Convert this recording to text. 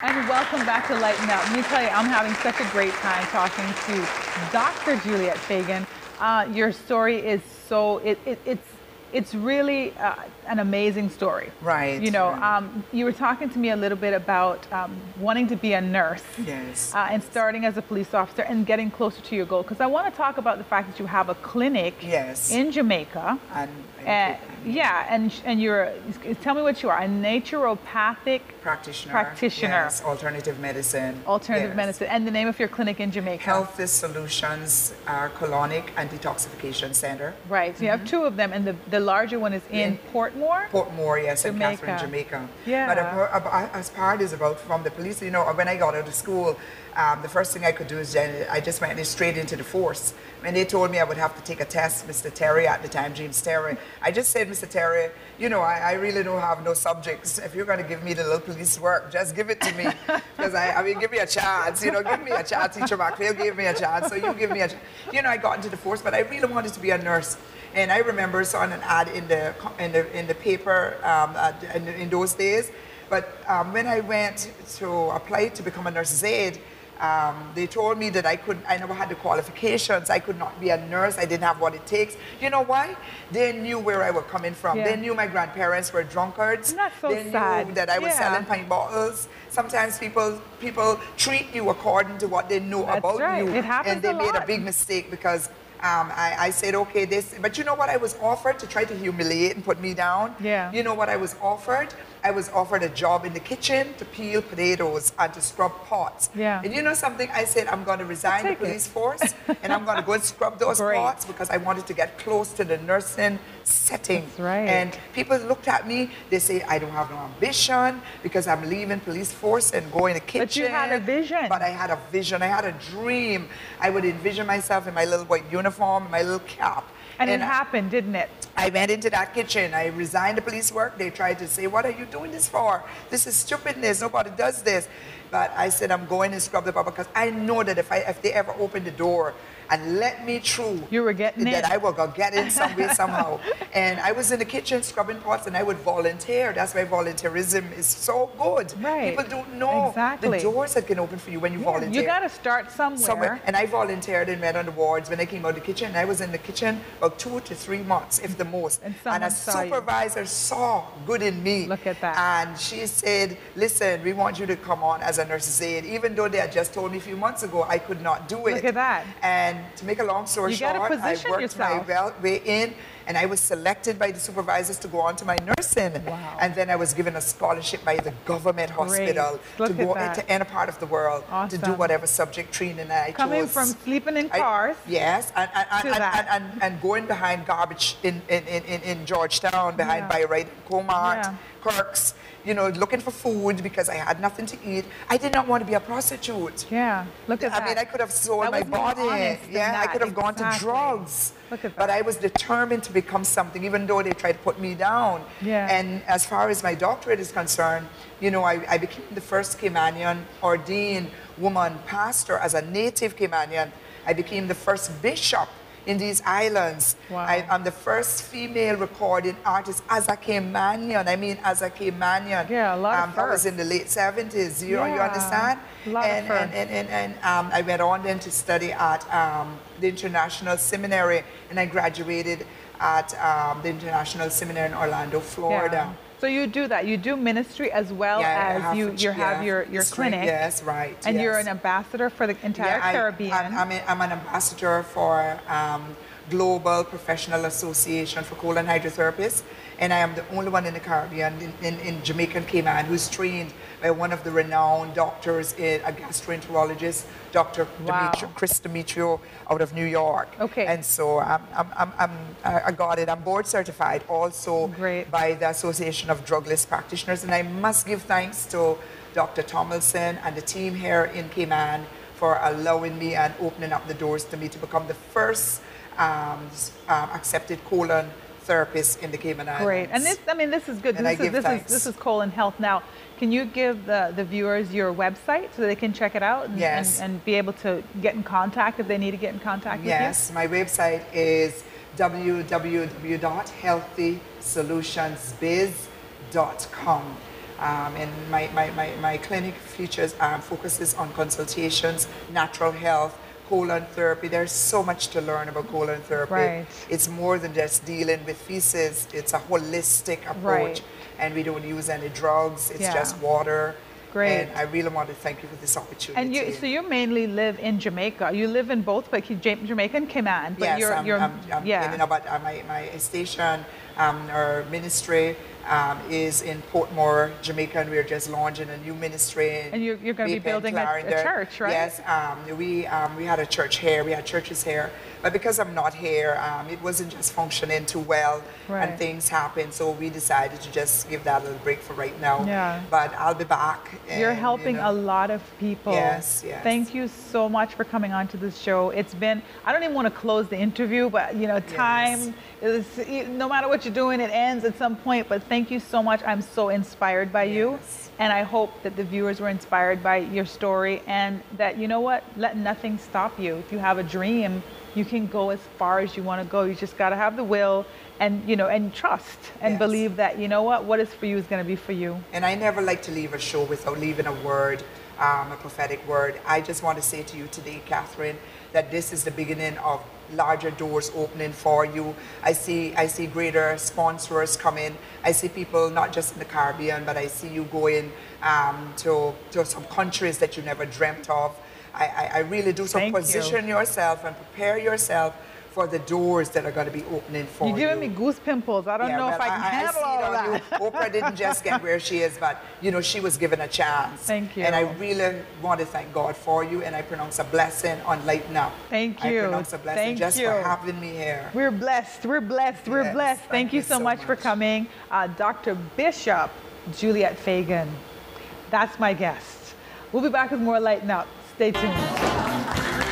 And welcome back to Lighten Up. Let me tell you, I'm having such a great time talking to Dr. Juliette Fagan. Your story is it's really an amazing story. Right. You know, right. You were talking to me a little bit about wanting to be a nurse. Yes. And starting as a police officer and getting closer to your goal. Because I want to talk about the fact that you have a clinic Yes. in Jamaica. Yeah, and you're, tell me what you are, a naturopathic Practitioner. Yes. Alternative medicine. Alternative Yes. medicine. And the name of your clinic in Jamaica? Healthy Solutions Colonic and Detoxification Center. Right. So you have two of them, and the larger one is in Portmore? Portmore, yes, in Jamaica. Catherine, Jamaica. Yeah. But as part is about from the police, you know, when I got out of school, the first thing I could do is I just went straight into the force. When they told me I would have to take a test, Mr. Terry at the time, James Terry, I just said, Mr. Terry, you know, I really don't have no subjects. If you're going to give me the little police work, just give it to me. Because I mean, give me a chance, you know, give me a chance. Teacher McPhail gave me a chance, so you give me a chance. You know, I got into the force, but I really wanted to be a nurse. And I remember saw an ad in the paper in those days. But when I went to apply to become a nurse's aide, they told me that I never had the qualifications. I could not be a nurse. I didn't have what it takes. You know why? They knew where I was coming from. Yeah. They knew my grandparents were drunkards. That's so they sad. knew that I was selling pint bottles. Sometimes people treat you according to what they know about right. you. It happens and they a made lot. a big mistake because I said, okay, but you know what I was offered to try to humiliate and put me down? Yeah. You know what I was offered? I was offered a job in the kitchen to peel potatoes and to scrub pots. Yeah. And you know something? I said, I'm going to resign the police force and I'm going to go and scrub those pots because I wanted to get close to the nursing setting. That's right. And people looked at me, they say, I don't have no ambition because I'm leaving police force and going to the kitchen. But you had a vision. But I had a vision. I had a dream. I would envision myself in my little white uniform, my little cap. And it happened, didn't it? I went into that kitchen. I resigned the police work. They tried to say, what are you doing this for? This is stupidness. Nobody does this. But I said, I'm going to scrub the bar because I know that if they ever open the door and let me through, you were getting in. That I will go get in some way, somehow. And I was in the kitchen scrubbing pots and I would volunteer. That's why volunteerism is so good. Right. People don't know the doors that can open for you when you volunteer. You got to start somewhere. And I volunteered and went on the wards when I came out of the kitchen. I was in the kitchen about 2 to 3 months, if the most. And a supervisor saw good in me. Look at that. And she said, listen, we want you to come on as a nurse's aide. Even though they had just told me a few months ago I could not do it. Look at that. And to make a long story short, I worked my way in and I was selected by the supervisors to go on to my nursing. Wow. And then I was given a scholarship by the government hospital to go into any part of the world to do whatever subject training I chose. Coming from sleeping in cars. Yes, and going behind garbage in Georgetown, behind Bayreuth, Comart, Kirks, you know, looking for food because I had nothing to eat. I did not want to be a prostitute. Yeah, look at that. I mean, I could have sold my body. Yeah, I could have gone to drugs. Look at that. But I was determined to become something, even though they tried to put me down. Yeah. And as far as my doctorate is concerned, you know, I became the first Caymanian ordained woman pastor as a native Caymanian. I became the first bishop in these islands. Wow. I'm the first female recording artist as a Caymanian. I mean, as a Caymanian. Yeah, a lot of that was in the late 70s. You understand? A lot of firsts. And I went on then to study at the International Seminary, and I graduated at the International Seminary in Orlando, Florida. Yeah. So you do that. You do ministry as well as you have your clinic. Yes, right. And you're an ambassador for the entire Caribbean. I'm an ambassador for Global Professional Association for Colon Hydrotherapists, and I am the only one in the Caribbean, in Jamaican Cayman, who's trained by one of the renowned doctors, a gastroenterologist, Dr. Chris Demetrio, out of New York. Okay. And so I got it. I'm board certified also by the Association of Drugless Practitioners, and I must give thanks to Dr. Tomlinson and the team here in Cayman for allowing me and opening up the doors to me to become the first accepted colon therapist in the Cayman Islands. Great, and this is good. This is colon health. Now, can you give the viewers your website so they can check it out and be able to get in contact if they need to get in contact with you? Yes, my website is www.healthysolutionsbiz.com. And my clinic features focuses on consultations, natural health, colon therapy. There's so much to learn about colon therapy. Right. It's more than just dealing with feces. It's a holistic approach. Right. And we don't use any drugs. It's Yeah. just water. Great. And I really want to thank you for this opportunity. And so you mainly live in Jamaica. You live in both, but Jamaica and Cayman. But Yes, you're you know, but my station, our ministry is in Portmore, Jamaica, and we're just launching a new ministry. And you're going to be building a church, right? Yes, we had a church here. We had churches here, but because I'm not here, it wasn't just functioning too well, Right. and things happened. So we decided to just give that a little break for right now. Yeah. But I'll be back. You're and, helping you know, a lot of people. Yes, yes. Thank you so much for coming on to this show. It's been, I don't even want to close the interview, but you know, time is, no matter what you're doing, it ends at some point. But thank you so much. I'm so inspired by you. Yes. And I hope that the viewers were inspired by your story, and that, you know what, let nothing stop you. If you have a dream, you can go as far as you want to go. You just got to have the will and, you know, and trust and Yes. believe that, you know what is for you is going to be for you. And I never like to leave a show without leaving a word, a prophetic word. I just want to say to you today, Catherine, that this is the beginning of larger doors opening for you. I see greater sponsors coming. I see people not just in the Caribbean, but I see you going to some countries that you never dreamt of. I really do. So Thank you. position yourself and prepare yourself for the doors that are going to be opening for you. You're giving me goose pimples. I don't know if I can handle all of that. Oprah didn't just get where she is, but you know, she was given a chance. Thank you. And I really want to thank God for you, and I pronounce a blessing on Lighten Up. Thank you. I pronounce a blessing Thank just you. for having me here. We're blessed. We're blessed. We're Yes, blessed. Thank you so much for coming. Dr. Bishop Juliette Fagan. That's my guest. We'll be back with more Lighten Up. Stay tuned.